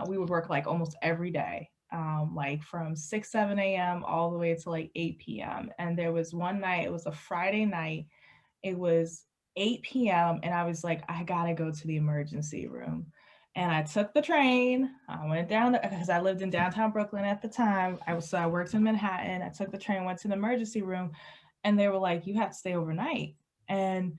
C: we would work like almost every day, like from 6, 7 a.m. all the way to like 8 p.m. And there was one night, it was a Friday night, it was 8 p.m. and I was like, I gotta go to the emergency room. And I took the train, I went down, because I lived in downtown Brooklyn at the time. I worked in Manhattan. I took the train, went to the emergency room, and they were like, you have to stay overnight. And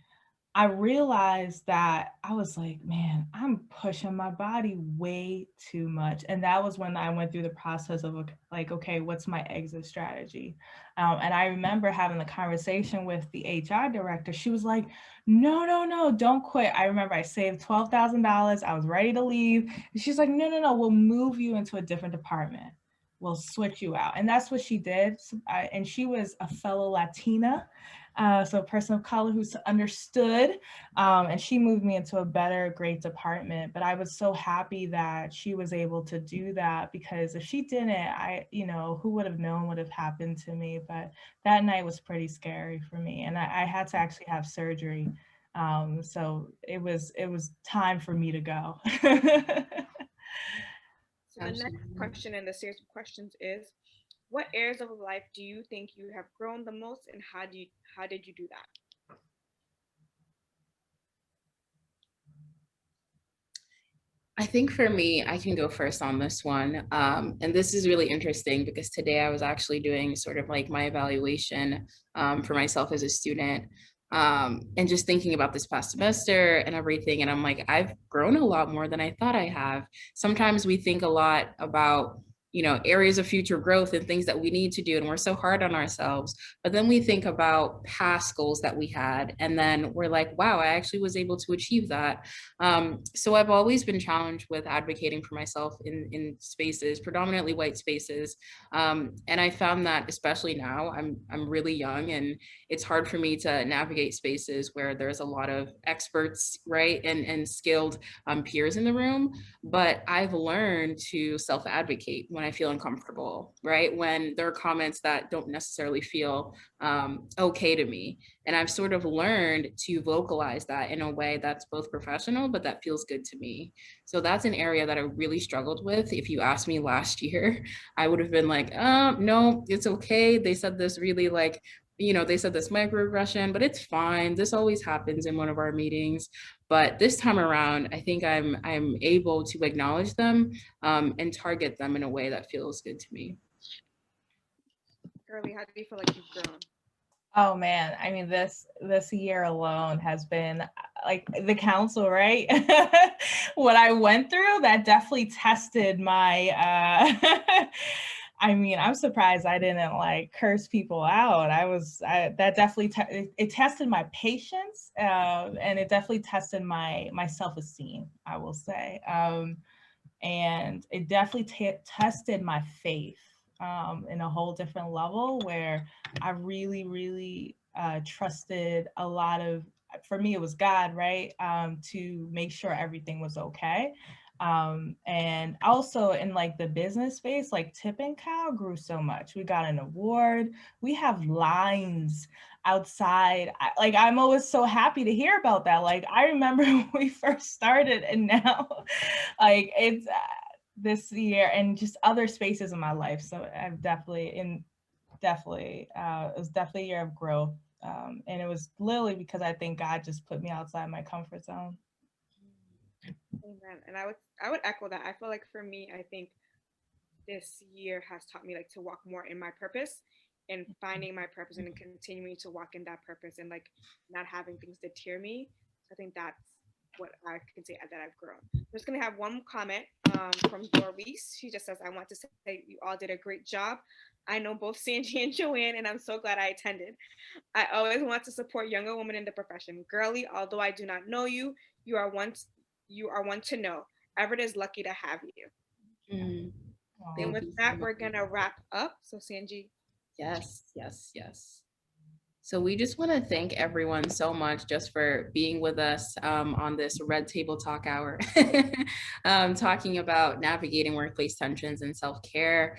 C: I realized that I was like, man, I'm pushing my body way too much. And that was when I went through the process of like, okay, what's my exit strategy? And I remember having the conversation with the HR director. She was like, no, don't quit. I remember I saved $12,000. I was ready to leave. And she's like, no, we'll move you into a different department. We'll switch you out. And that's what she did. And she was a fellow Latina. So a person of color who's understood, and she moved me into a better, great department. But I was so happy that she was able to do that, because if she didn't, who would have known what would have happened to me? But that night was pretty scary for me, and I had to actually have surgery. So it was time for me to go.
B: So the next question in the series of questions is, what areas of life do you think you have grown the most, and how did you do that?
A: I think for me, I can go first on this one. And this is really interesting because today I was actually doing sort of like my evaluation for myself as a student, and just thinking about this past semester and everything. And I'm like, I've grown a lot more than I thought I have. Sometimes we think a lot about areas of future growth and things that we need to do. And we're so hard on ourselves. But then we think about past goals that we had. And then we're like, wow, I actually was able to achieve that. So I've always been challenged with advocating for myself in spaces, predominantly white spaces. And I found that especially now, I'm really young, and it's hard for me to navigate spaces where there's a lot of experts, right? And skilled peers in the room. But I've learned to self-advocate when I feel uncomfortable, right? When there are comments that don't necessarily feel okay to me. And I've sort of learned to vocalize that in a way that's both professional, but that feels good to me. So that's an area that I really struggled with. If you asked me last year, I would have been like, no, it's okay. They said this really like, they said this microaggression, but it's fine. This always happens in one of our meetings. But this time around, I think I'm able to acknowledge them and target them in a way that feels good to me.
B: Girlie, how do you feel like you've grown?
C: Oh man, I mean, this year alone has been like the council, right? What I went through, that definitely tested my I mean, I'm surprised I didn't like curse people out. That definitely, it tested my patience, and it definitely tested my self-esteem, I will say. And it definitely tested my faith in a whole different level, where I really trusted a lot of, for me, it was God, right? To make sure everything was okay. And also in like the business space, like Tip and Cow grew so much. We got an award. We have lines outside. I'm always so happy to hear about that. Like I remember when we first started, and now like it's this year and just other spaces in my life. So I've definitely it was definitely a year of growth. And it was literally because I think God just put me outside my comfort zone.
B: Amen. And I would echo that. I feel like for me, I think this year has taught me like to walk more in my purpose and finding my purpose and continuing to walk in that purpose and like not having things deter me. So I think that's what I can say that I've grown. I'm just gonna have one comment from Doris. She just says, "I want to say you all did a great job. I know both Sanji and Joanne, and I'm so glad I attended. I always want to support younger women in the profession. Girly, although I do not know you, you are one to know. Everett is lucky to have you."
A: Mm,
B: And
A: thank
B: with
A: you so
B: that,
A: much.
B: we're gonna wrap up. So Sanji.
A: Yes, yes, yes. So we just want to thank everyone so much just for being with us on this Red Table Talk Hour, talking about navigating workplace tensions and self-care.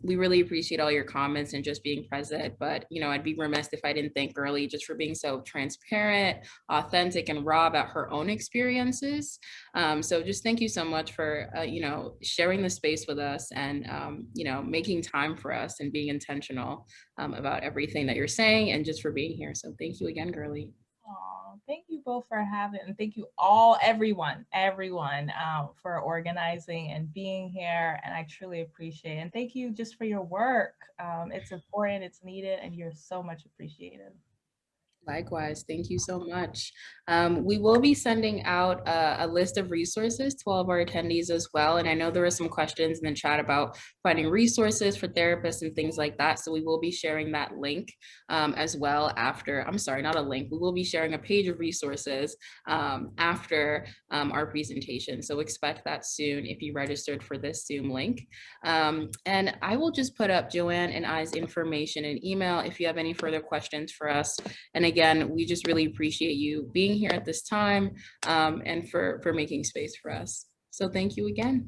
A: We really appreciate all your comments and just being present. But, you know, I'd be remiss if I didn't thank Girly just for being so transparent, authentic, and raw about her own experiences. So just thank you so much for, you know, sharing the space with us and, you know, making time for us and being intentional about everything that you're saying and just for being here. So thank you again, Girly.
C: Oh, thank you both for having, and thank you all, everyone, for organizing and being here. And I truly appreciate it. And thank you just for your work. It's important, it's needed, and you're so much appreciated.
A: Likewise, thank you so much. We will be sending out a list of resources to all of our attendees as well. And I know there were some questions in the chat about finding resources for therapists and things like that. So we will be sharing that link as well after, I'm sorry, not a link. We will be sharing a page of resources after our presentation. So expect that soon if you registered for this Zoom link. And I will just put up Joanne and I's information and email if you have any further questions for us. And again, we just really appreciate you being here at this time and for making space for us. So thank you again.